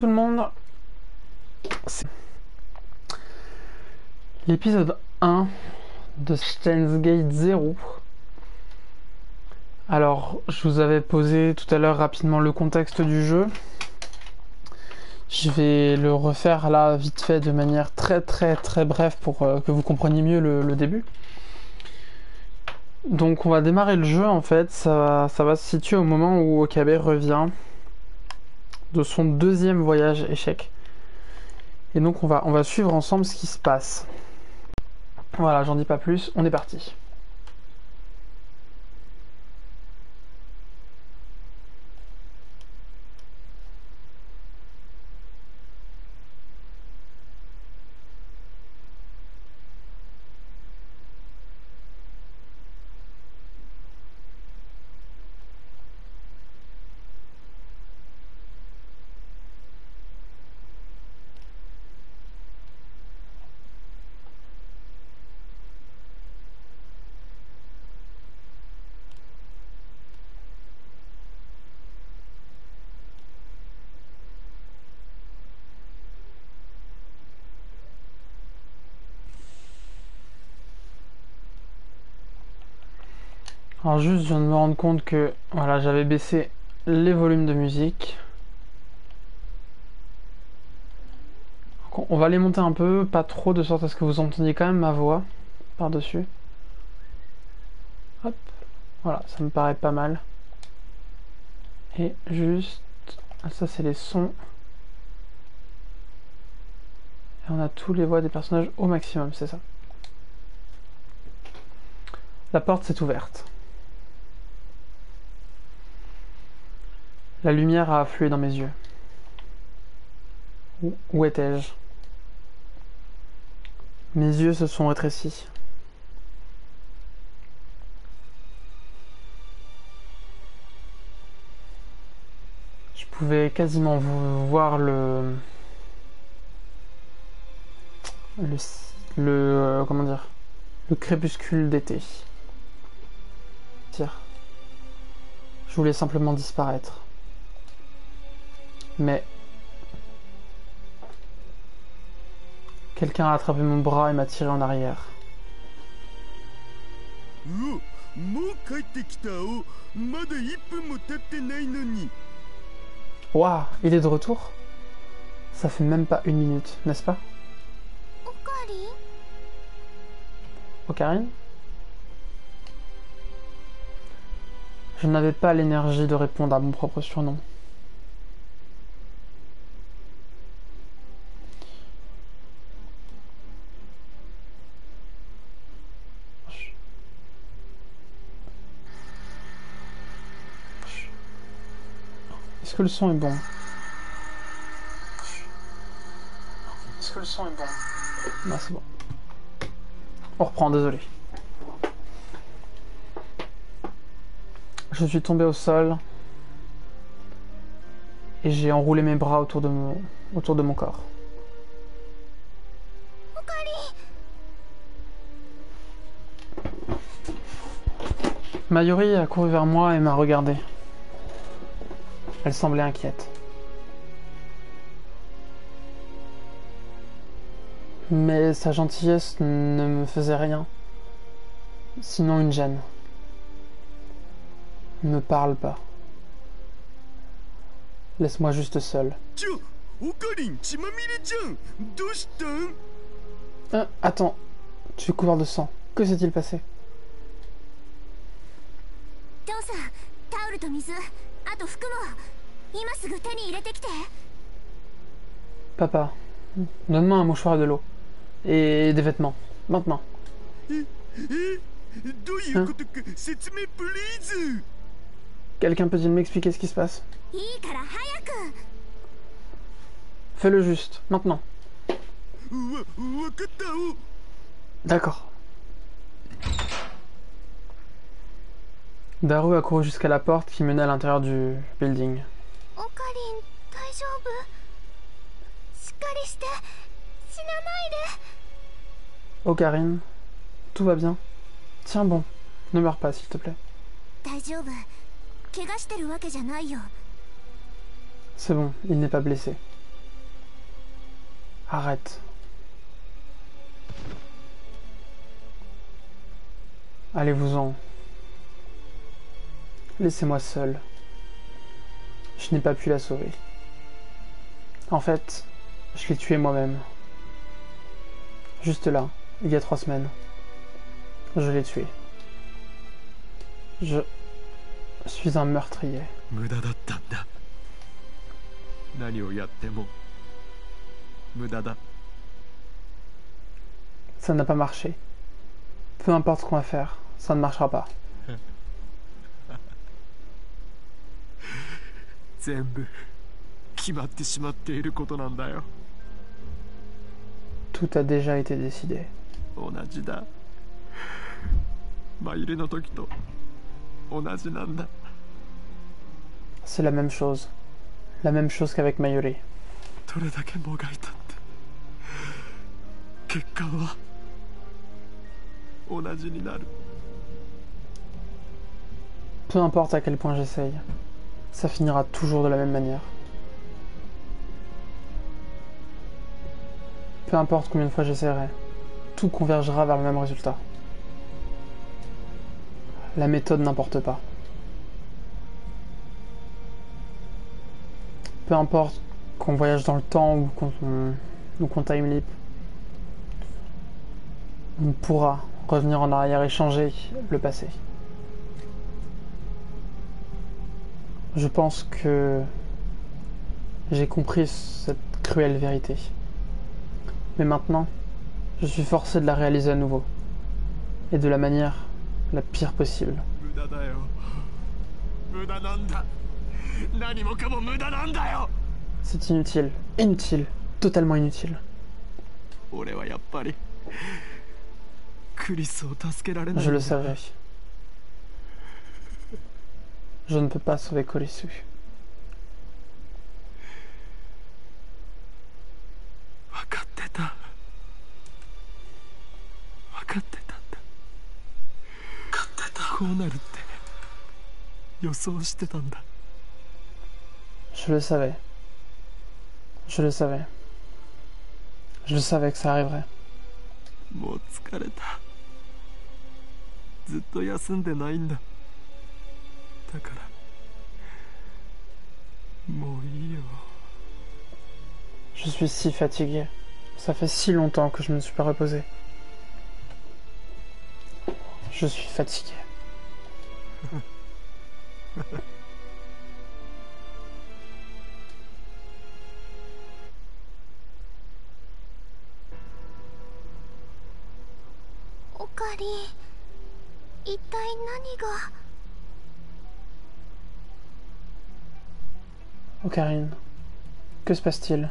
Tout le monde, c'est l'épisode 1 de Steins Gate 0. Alors, je vous avais posé tout à l'heure rapidement le contexte du jeu. Je vais le refaire là vite fait de manière très brève pour que vous compreniez mieux le début. Donc on va démarrer le jeu en fait, ça va se situer au moment où Okabe revient de son deuxième voyage échec. Et donc on va suivre ensemble ce qui se passe. Voilà, j'en dis pas plus, on est parti. Alors juste, je viens de me rendre compte que voilà, j'avais baissé les volumes de musique. Donc, on va les monter un peu, pas trop, de sorte à ce que vous entendiez quand même ma voix par-dessus. Hop, voilà, ça me paraît pas mal. Et juste, ça c'est les sons. Et on a tous les voix des personnages au maximum, c'est ça. La porte s'est ouverte. La lumière a afflué dans mes yeux. Où étais-je? Mes yeux se sont rétrécis. Je pouvais quasiment voir comment dire, le crépuscule d'été. Je voulais simplement disparaître. Mais quelqu'un a attrapé mon bras et m'a tiré en arrière. Waouh, il est de retour? Ça fait même pas 1 minute, n'est-ce pas? Ocarine? Je n'avais pas l'énergie de répondre à mon propre surnom. Est-ce que le son est bon? Est-ce que le son est bon? Non, c'est bon. On reprend, désolé. Je suis tombé au sol et j'ai enroulé mes bras autour de mon corps. Mayuri a couru vers moi et m'a regardé. Elle semblait inquiète. Mais sa gentillesse ne me faisait rien, sinon une gêne. Ne parle pas. Laisse-moi juste seul. Attends, tu es couvert de sang. Que s'est-il passé? Papa, donne-moi un mouchoir et de l'eau. Et des vêtements. Maintenant. Hein? Quelqu'un peut-il m'expliquer ce qui se passe? Fais-le juste, maintenant. D'accord. Daru a couru jusqu'à la porte qui menait à l'intérieur du building. Ocarine, tout va bien? Tiens bon, ne meurs pas s'il te plaît. C'est bon, il n'est pas blessé. Arrête. Allez-vous-en. Laissez-moi seul. Je n'ai pas pu la sauver. En fait, je l'ai tuée moi-même. Juste là, il y a 3 semaines. Je l'ai tuée. Je suis un meurtrier. Ça n'a pas marché. Peu importe ce qu'on va faire, ça ne marchera pas. Tout a déjà été décidé. C'est la même chose. La même chose qu'avec Mayuri. Peu importe à quel point j'essaye, ça finira toujours de la même manière. Peu importe combien de fois j'essaierai, tout convergera vers le même résultat. La méthode n'importe pas. Peu importe qu'on voyage dans le temps ou qu'on time leap, on pourra revenir en arrière et changer le passé. Je pense que j'ai compris cette cruelle vérité. Mais maintenant, je suis forcé de la réaliser à nouveau. Et de la manière la pire possible. C'est inutile. Inutile. Totalement inutile. Je le savais. Je ne peux pas sauver Kurisu. Je le savais. Je le savais. Je le savais que ça arriverait. Je suis si fatigué. Ça fait si longtemps que je ne me suis pas reposé. Je suis fatigué. Okarin, 一体何が。Ocarine, que se passe-t-il?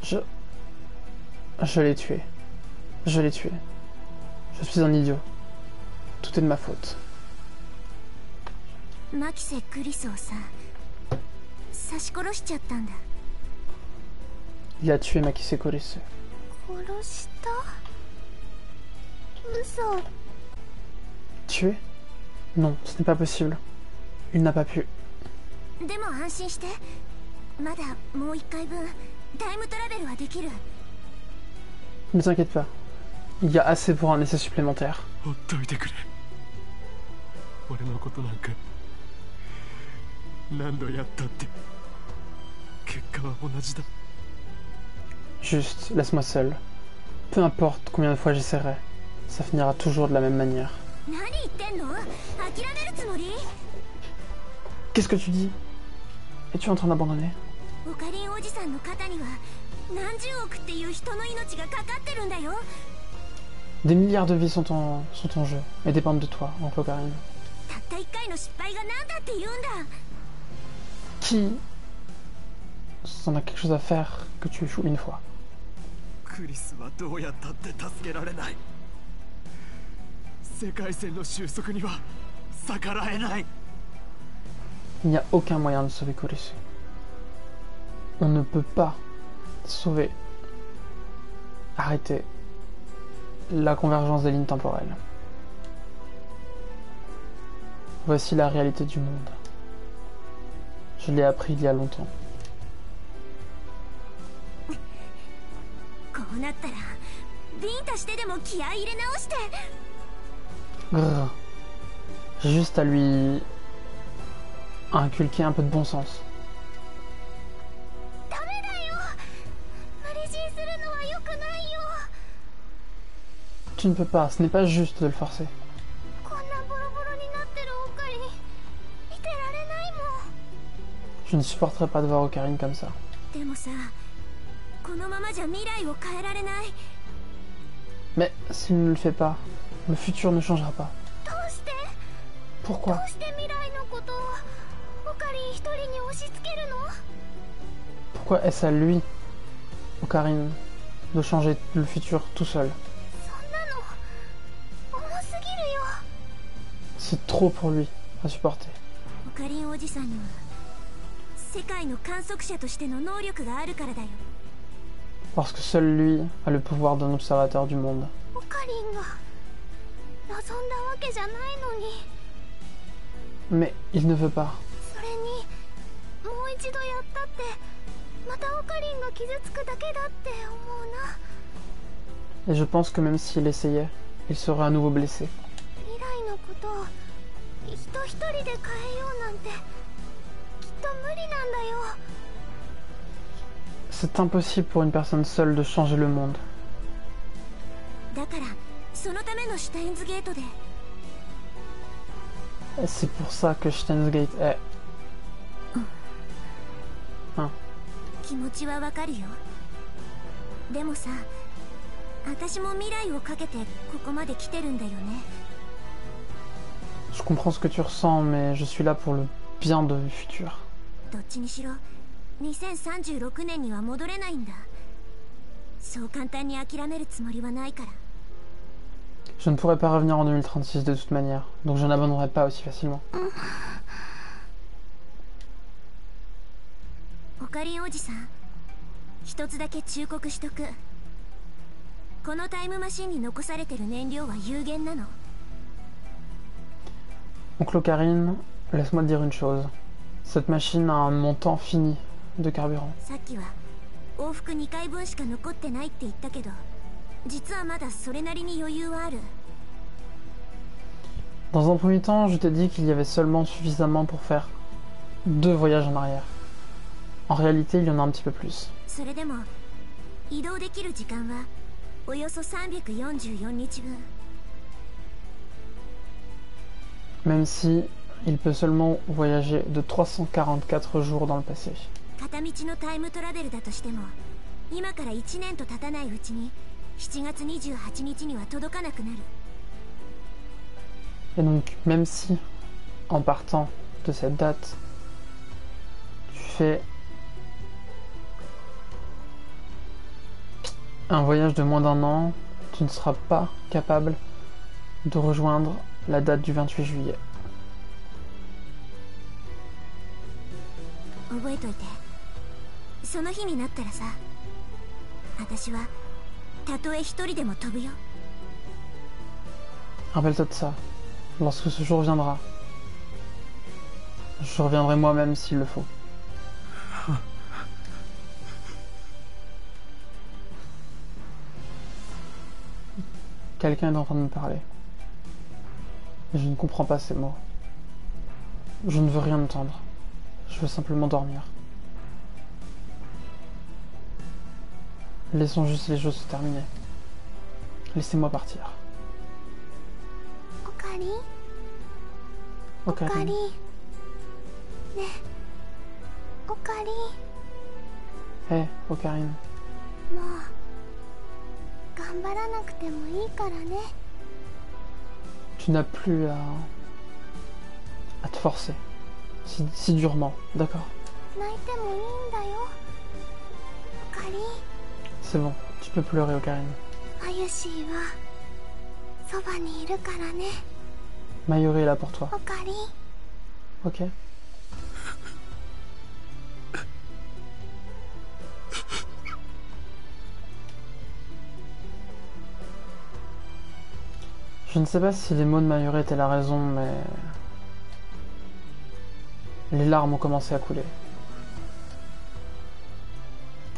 Je... Je l'ai tué. Je l'ai tué. Je suis un idiot. Tout est de ma faute. Makise Kuriso-san, 刺し殺しちゃったんだ。Il a tué Makise Kurisu. 殺した？嘘。Tué? Non, ce n'est pas possible. Il n'a pas pu. でも安心して。まだもう一回分タイムトラベルはできる。Ne t'inquiète pas. Il y a assez pour un essai supplémentaire. Juste, laisse-moi seul. Peu importe combien de fois j'essaierai, ça finira toujours de la même manière. Qu'est-ce que tu dis? Es-tu en train d'abandonner? Des milliards de vies sont en jeu et dépendent de toi, oncle Ocarine. Qui s'en a quelque chose à faire que tu échoues une fois? Il n'y a aucun moyen de sauver Kurisu. On ne peut pas sauver, arrêter la convergence des lignes temporelles. Voici la réalité du monde. Je l'ai appris il y a longtemps. Grrr. J'ai juste à lui inculquer un peu de bon sens. Tu ne peux pas, ce n'est pas juste de le forcer. Je ne supporterai pas de voir Ocarine comme ça. Mais s'il ne le fait pas, le futur ne changera pas. Pourquoi? Pourquoi est-ce à lui, Ocarine, de changer le futur tout seul? C'est trop pour lui à supporter. Parce que seul lui a le pouvoir d'un observateur du monde. Mais il ne veut pas. Et je pense que même s'il essayait, il serait à nouveau blessé. C'est impossible pour une personne seule de changer le monde. Et c'est pour ça que Steins Gate est... Hein. Je comprends ce que tu ressens, mais je suis là pour le bien du futur. Je ne pourrai pas revenir en 2036 de toute manière, donc je n'abandonnerai pas aussi facilement. Oncle Ocarine, laisse-moi te dire une chose. Cette machine a un montant fini de carburant. Dans un premier temps, je t'ai dit qu'il y avait seulement suffisamment pour faire 2 voyages en arrière. En réalité, il y en a un petit peu plus. Même si il peut seulement voyager de 344 jours dans le passé. Et donc, même si, en partant de cette date, tu fais un voyage de moins d'1 an, tu ne seras pas capable de rejoindre la date du 28 juillet. Rappelle-toi de ça. Lorsque ce jour viendra, je reviendrai moi-même s'il le faut. Quelqu'un est en train de me parler. Mais je ne comprends pas ces mots. Je ne veux rien entendre. Je veux simplement dormir. Laissons juste les choses se terminer. Laissez-moi partir. Ocarine. Hé, Ocarine. Tu n'as plus à te forcer. Si durement, d'accord? C'est bon, tu peux pleurer, Ocarine. Mayuri est là pour toi. Ok? Je ne sais pas si les mots de Mayuri étaient la raison, mais les larmes ont commencé à couler.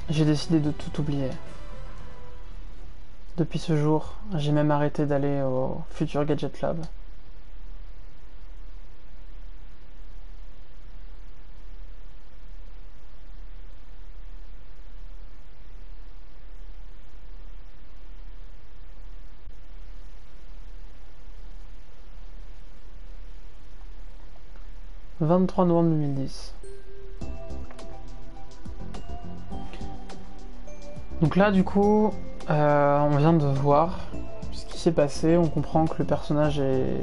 J'ai décidé de tout oublier. Depuis ce jour, j'ai même arrêté d'aller au Future Gadget Lab. « 23 novembre 2010. » Donc là, du coup, on vient de voir ce qui s'est passé. On comprend que le personnage est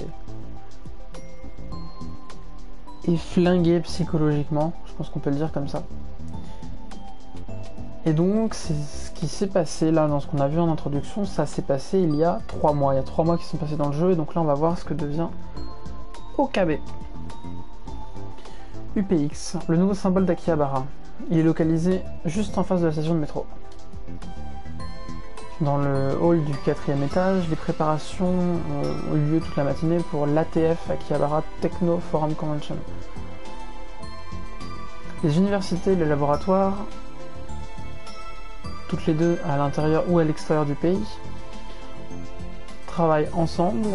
flingué psychologiquement. Je pense qu'on peut le dire comme ça. Et donc, c'est ce qui s'est passé là, dans ce qu'on a vu en introduction, ça s'est passé il y a 3 mois. Il y a 3 mois qui sont passés dans le jeu, et donc là, on va voir ce que devient Okabe. UPX, le nouveau symbole d'Akihabara. Il est localisé juste en face de la station de métro. Dans le hall du 4e étage, les préparations ont eu lieu toute la matinée pour l'ATF Akihabara Techno Forum Convention. Les universités et les laboratoires, toutes les deux à l'intérieur ou à l'extérieur du pays, travaillent ensemble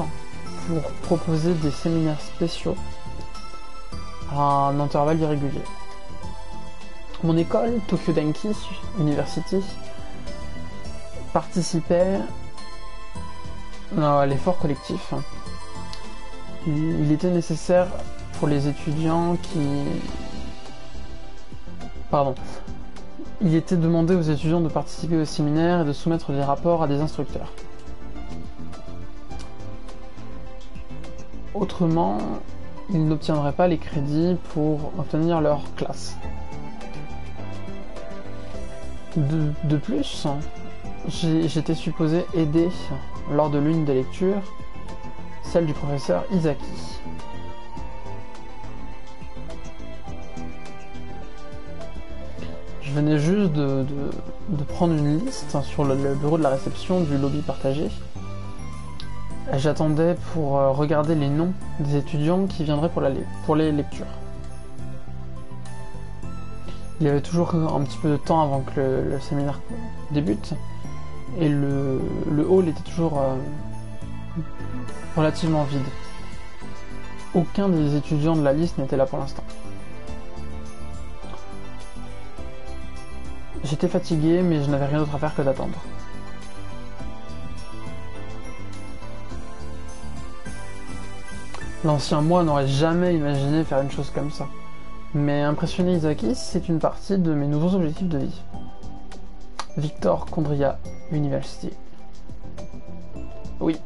pour proposer des séminaires spéciaux à un intervalle irrégulier. Mon école, Tokyo Denki University, participait à l'effort collectif. Il était nécessaire pour les étudiants il était demandé aux étudiants de participer au séminaire et de soumettre des rapports à des instructeurs. Autrement, ils n'obtiendraient pas les crédits pour obtenir leur classe. De plus, j'étais supposé aider lors de l'une des lectures, celle du professeur Izaki. Je venais juste de prendre une liste sur le bureau de la réception du lobby partagé. J'attendais pour regarder les noms des étudiants qui viendraient pour les lectures. Il y avait toujours un petit peu de temps avant que le séminaire débute, et le hall était toujours relativement vide. Aucun des étudiants de la liste n'était là pour l'instant. J'étais fatigué, mais je n'avais rien d'autre à faire que d'attendre. L'ancien moi n'aurait jamais imaginé faire une chose comme ça. Mais impressionner Izaki, c'est une partie de mes nouveaux objectifs de vie. Victor Kondria University. Oui,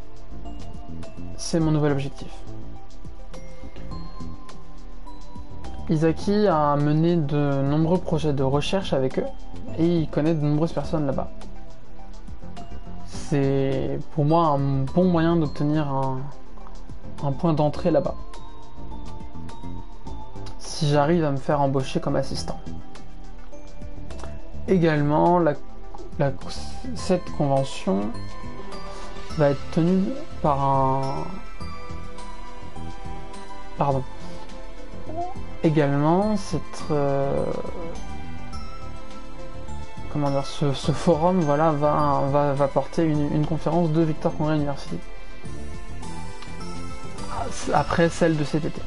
c'est mon nouvel objectif. Izaki a mené de nombreux projets de recherche avec eux, et il connaît de nombreuses personnes là-bas. C'est pour moi un bon moyen d'obtenir un point d'entrée là-bas, si j'arrive à me faire embaucher comme assistant. Également, cette convention va être tenue par Également, ce forum va porter une conférence de Victor Kondria University. Après celle de cet été.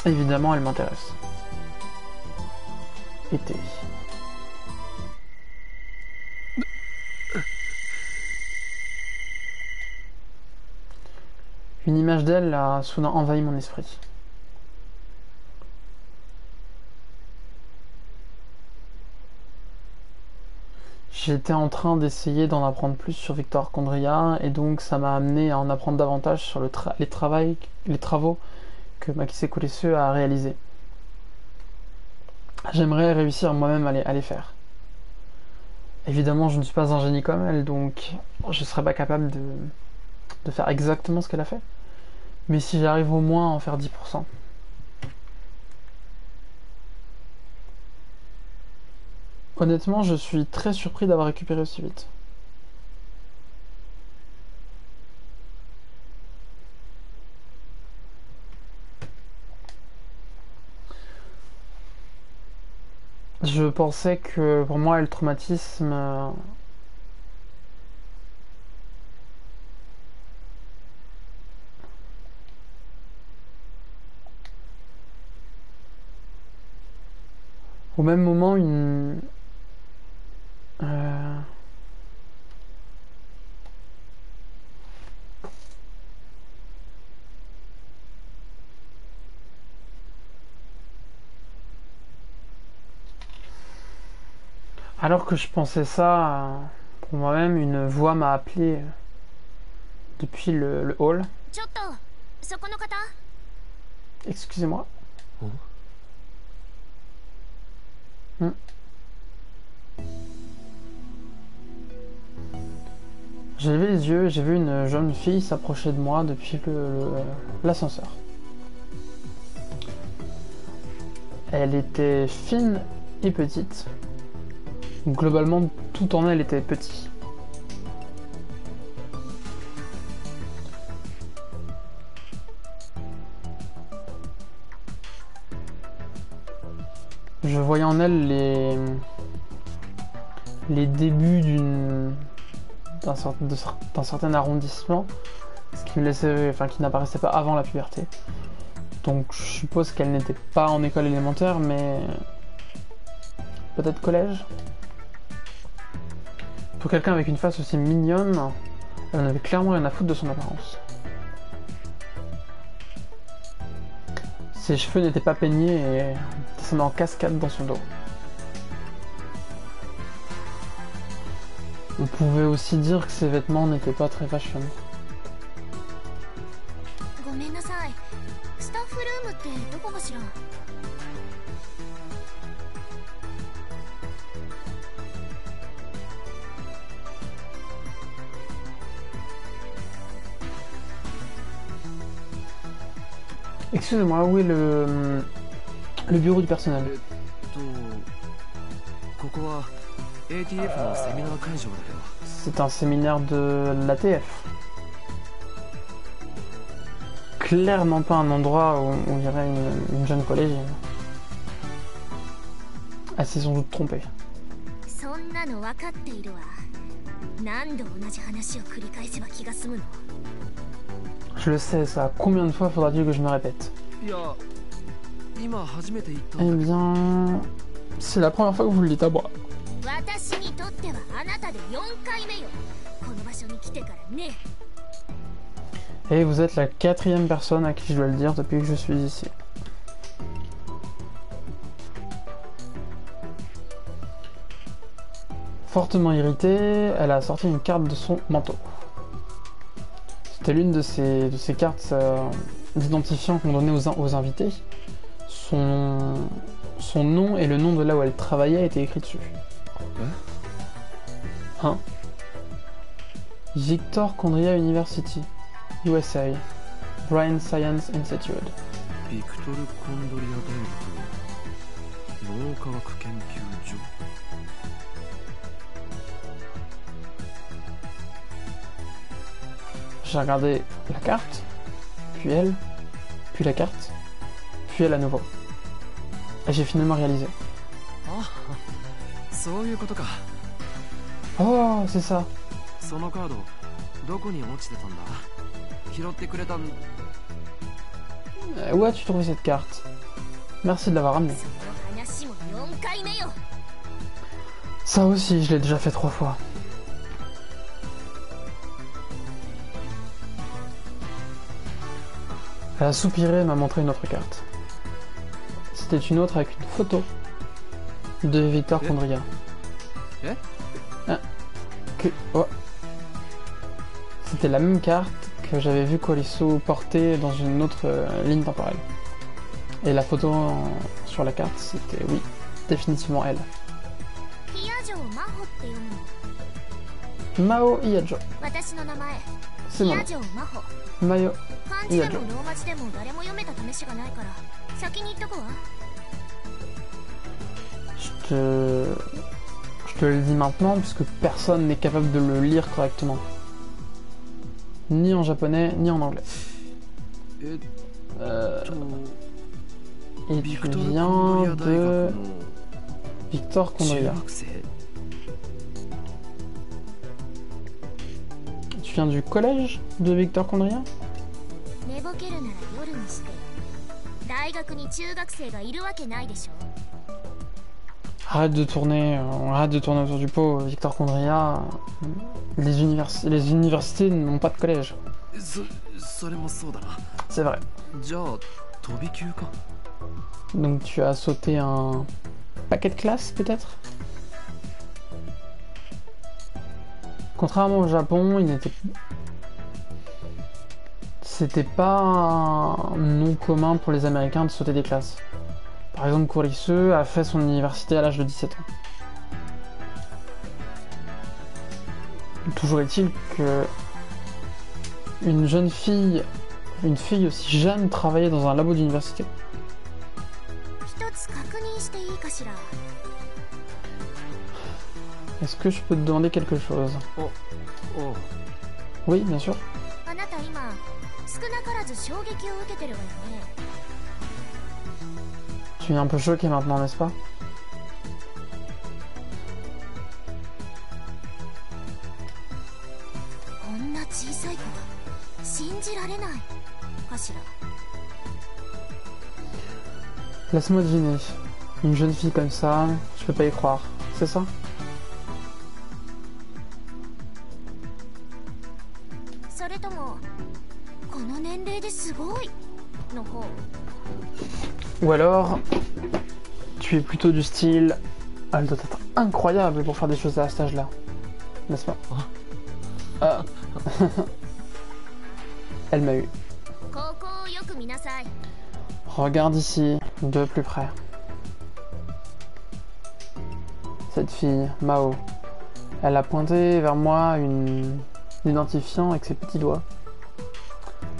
Évidemment, elle m'intéresse. Été. Une image d'elle a soudain envahi mon esprit. J'étais en train d'essayer d'en apprendre plus sur Victor Kondria, et donc ça m'a amené à en apprendre davantage sur les travaux que Makise Kuresu a réalisés. J'aimerais réussir moi-même à les faire. Évidemment, je ne suis pas un génie comme elle, donc je ne serais pas capable de faire exactement ce qu'elle a fait. Mais si j'arrive au moins à en faire 10%. Honnêtement, je suis très surpris d'avoir récupéré aussi vite. Je pensais que pour moi, le traumatisme... au même moment, une... euh, alors que je pensais ça, pour moi-même, une voix m'a appelé depuis le hall. ちょっとそこの方 Excusez-moi. お J'ai levé les yeux et j'ai vu une jeune fille s'approcher de moi depuis l'ascenseur. Elle était fine et petite. Globalement, tout en elle était petit. Je voyais en elle les débuts d'un certain arrondissement, ce qui me laissait, enfin, qui n'apparaissait pas avant la puberté. Donc je suppose qu'elle n'était pas en école élémentaire, mais peut-être collège. Pour quelqu'un avec une face aussi mignonne, elle en avait clairement rien à foutre de son apparence. Ses cheveux n'étaient pas peignés et descendaient en cascade dans son dos. On pouvait aussi dire que ses vêtements n'étaient pas très fashion. ごめんなさいスタッフルームってどこかしら Excusez-moi, où est le bureau du personnel? ここは ATF のセミナー会場だよ。 C'est un séminaire de l'ATF. Clairement pas un endroit où on dirait une jeune collégienne. Elle s'est sans doute trompée. そんなの分かっているわ何度同じ話を繰り返せば気が済むの Je le sais, ça. Combien de fois faudra-t-il que je me répète? いや、今初めて行ったん Eh だけど。 bien... C'est la première fois que vous le dites à moi. 私にとってはあなたで4回目よこの場所に来てからね Et vous êtes la 4e personne à qui je dois le dire depuis que je suis ici. Fortement irritée, elle a sorti une carte de son manteau. C'était l'une de ces cartes d'identifiant qu'on donnait aux invités. Son nom et le nom de là où elle travaillait étaient écrits dessus. Hein? Victor Condria University, USA, Brain Science Institute. ビクトル・コンドリア大学脳科学研究所。 J'ai regardé la carte, puis elle, puis la carte, puis elle à nouveau. Et j'ai finalement réalisé. あ、そういうことか。 Oh, c'est ça. そのカードどこに落ちてたんだ。拾ってくれたん。 Où as-tu trouvé cette carte? Merci de l'avoir ramenée. その話も4回目よ Ça aussi, je l'ai déjà fait 3 fois. Elle a soupiré et m'a montré une autre carte. C'était une autre avec une photo de Victor Condria. Eh? Ah, oh. C'était la même carte que j'avais vu Colisso porter dans une autre ligne temporelle. Et la photo sur la carte, c'était, oui, définitivement elle. ヒヤジョマホって読むの Mao Iajo. 私の名前 C'est ヒ mon ヤ nom. ジョマホ Mayo 漢字で Iajo. もローマ字でも誰も読めた試しがないから先に言っとくわ Je te le dis maintenant puisque personne n'est capable de le lire correctement. Ni en japonais, ni en anglais. えっ Euh, と、 et ビ tu クトル・コン viens ドリア大 de... 学の Victor Kondria. 中学生 Tu viens du collège de Victor Kondria? 寝ぼけるなら夜にして。大学に中学生がいるわけないでしょ。 Arrête de tourner autour du pot, Victor Kondria. Les universités n'ont pas de collège. それもそうだな。 C'est vrai. じゃあ飛び級か。 Donc tu as sauté un paquet de classes peut-être? Contrairement au Japon, c'était pas un nom commun pour les Américains de sauter des classes. Par exemple, Kurisu a fait son université à l'âge de 17 ans. Toujours est-il que une fille aussi jeune travaillait dans un labo d'université. 一つ確認していいかしら。 Est-ce que je peux te demander quelque chose? おお Oui, bien sûr. あなた今少なからず衝撃を受けてるわよね。 Tu es un peu choqué maintenant, n'est-ce pas? こんな小さい子が信じられないかしら。 Laisse-moi deviner. Une jeune fille comme ça, je peux pas y croire. C'est ça? それともこの年齢ですごいの方。 Ou alors, tu es plutôt du style... Elle doit être incroyable pour faire des choses à cet âge-là. N'est-ce pas? Ah. Elle m'a eu. 高校をよく見なさい。 Regarde ici, de plus près. Cette fille, Mao, elle a pointé vers moi une identifiant avec ses petits doigts.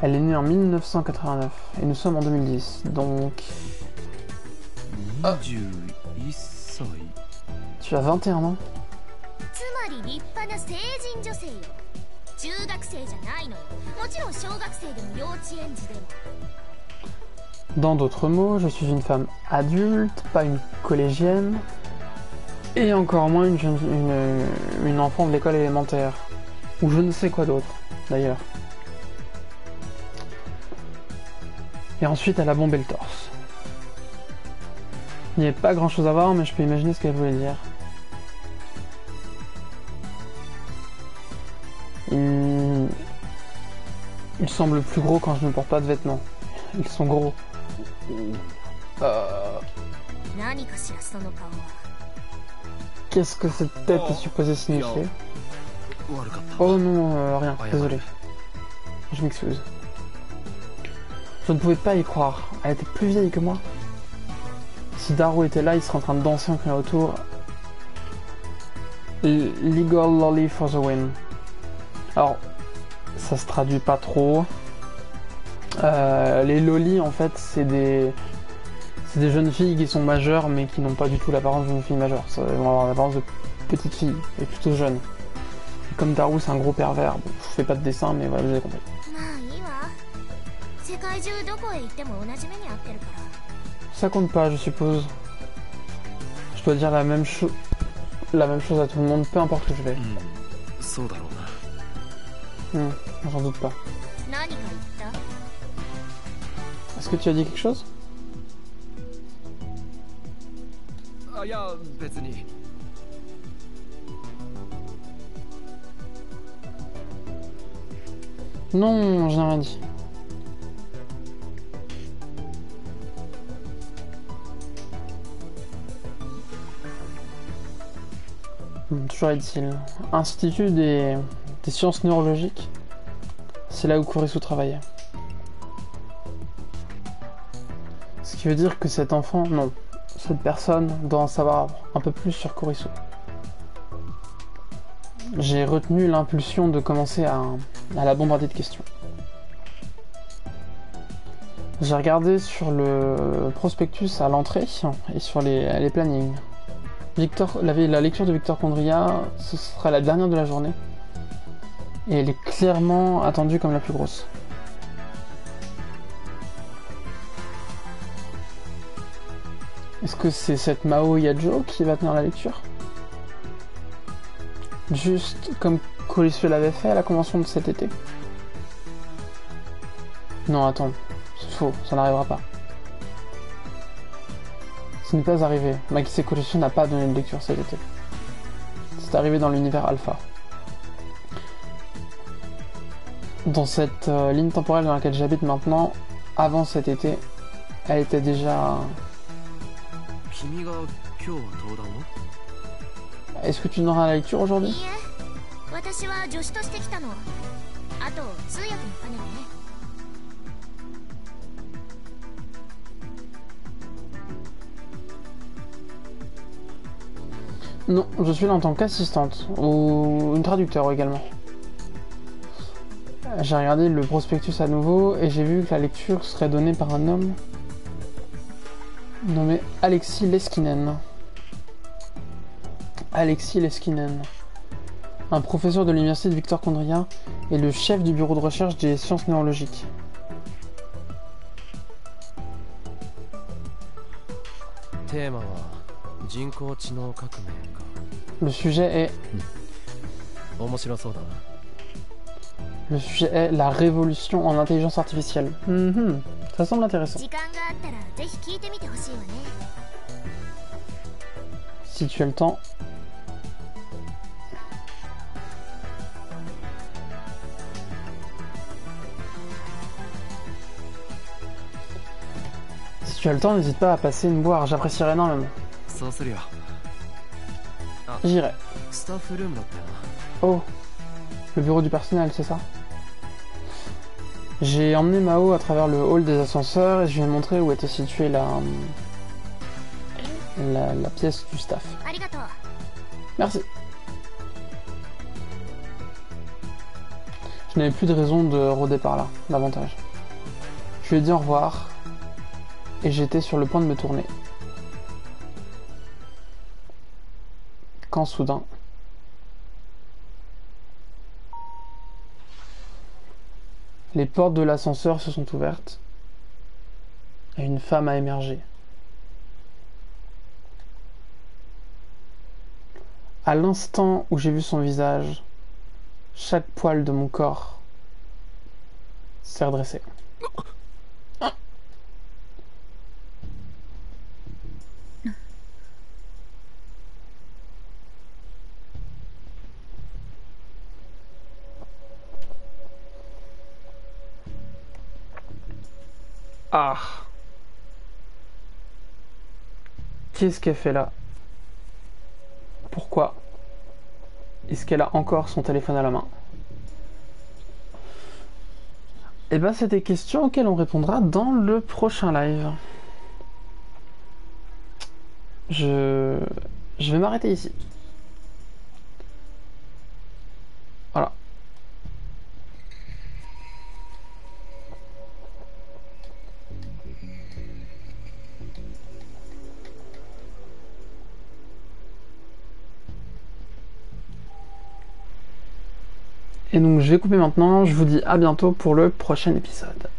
Elle est née en 1989 et nous sommes en 2010, donc... 21歳 Tu as 21 ans? つまり立派な成人女性よ。中学生じゃないのよ。もちろん小学生でも幼稚園児でも。 Dans d'autres mots, je suis une femme adulte, pas une collégienne, et encore moins une enfant de l'école élémentaire, ou je ne sais quoi d'autre, d'ailleurs. Et ensuite, elle a bombé le torse. Il n'y avait pas grand chose à voir, mais je peux imaginer ce qu'elle voulait dire. Il semble plus gros quand je ne porte pas de vêtements. Ils sont gros. 何かしらその顔は。 Qu'est-ce que cette tête est supposée signifier? 悪かった。 Oh non, rien, désolé. Je m'excuse. Je ne pouvais pas y croire. Elle était plus vieille que moi. Si Daru était là, il serait en train de danser en criant autour. Legal lolly for the win. Alors, ça se traduit pas trop. Les lolis, en fait, c'est des jeunes filles qui sont majeures, mais qui n'ont pas du tout l'apparence d'une fille majeure. Elles vont avoir l'apparence de petites filles, et plutôt jeunes. Et comme Daru, c'est un gros pervers, bon, je fais pas de dessin, mais voilà, vous avez compris. まあいいわ。世界中どこへ行っても同じ目に遭ってるから。 Ça compte pas, je suppose. Je dois dire la même chose à tout le monde, peu importe où je vais. うんそうだろうな。 J'en doute pas. 何か言った？ Est-ce que tu as dit quelque chose? あいや別に。 Non, je n'ai rien dit. Toujours est-il. Institut des sciences neurologiques. C'est là où Kurisu travaillait. Ce qui veut dire que cet enfant, non, cette personne doit en savoir un peu plus sur Kurisu. J'ai retenu l'impulsion de commencer à la bombarder de questions. J'ai regardé sur le prospectus à l'entrée et sur les plannings. La lecture de Victor Kondria, ce sera la dernière de la journée. Et elle est clairement attendue comme la plus grosse. Est-ce que c'est cette Mao Yajo qui va tenir la lecture? Juste comme Coliseau l'avait fait à la convention de cet été. Non, attends, c'est faux, ça n'arrivera pas. Ce n'est pas arrivé. Makise Coliseau n'a pas donné de lecture cet été. C'est arrivé dans l'univers Alpha. Dans cette ligne temporelle dans laquelle j'habite maintenant, avant cet été, elle était déjà... Est-ce que tu donneras la lecture aujourd'hui? Non, je suis là en tant qu'assistante, ou une traducteur également. J'ai regardé le prospectus à nouveau et j'ai vu que la lecture serait donnée par un homme nommé Alexis Leskinen. Alexis Leskinen, un professeur de l'université de Victor Kondria et le chef du bureau de recherche des sciences néurologiques. Le sujet est... Le sujet est la révolution en intelligence artificielle. Ça semble intéressant. Si tu as le temps. Si tu as le temps, n'hésite pas à passer me voir, j'apprécierais énormément. J'irai. Oh, le bureau du personnel, c'est ça? J'ai emmené Mao à travers le hall des ascenseurs et je lui ai montré où était située la pièce du staff. Merci. Je n'avais plus de raison de rôder par là, davantage. Je lui ai dit au revoir et j'étais sur le point de me tourner. Quand soudain... Les portes de l'ascenseur se sont ouvertes et une femme a émergé. À l'instant où j'ai vu son visage, chaque poil de mon corps s'est redressé. Ah. Qu'est-ce qu'elle fait là? Pourquoi est-ce qu'elle a encore son téléphone à la main? Eh ben, c'est des questions auxquelles on répondra dans le prochain live. Je vais m'arrêter ici. Voilà. Et donc je vais couper maintenant, je vous dis à bientôt pour le prochain épisode.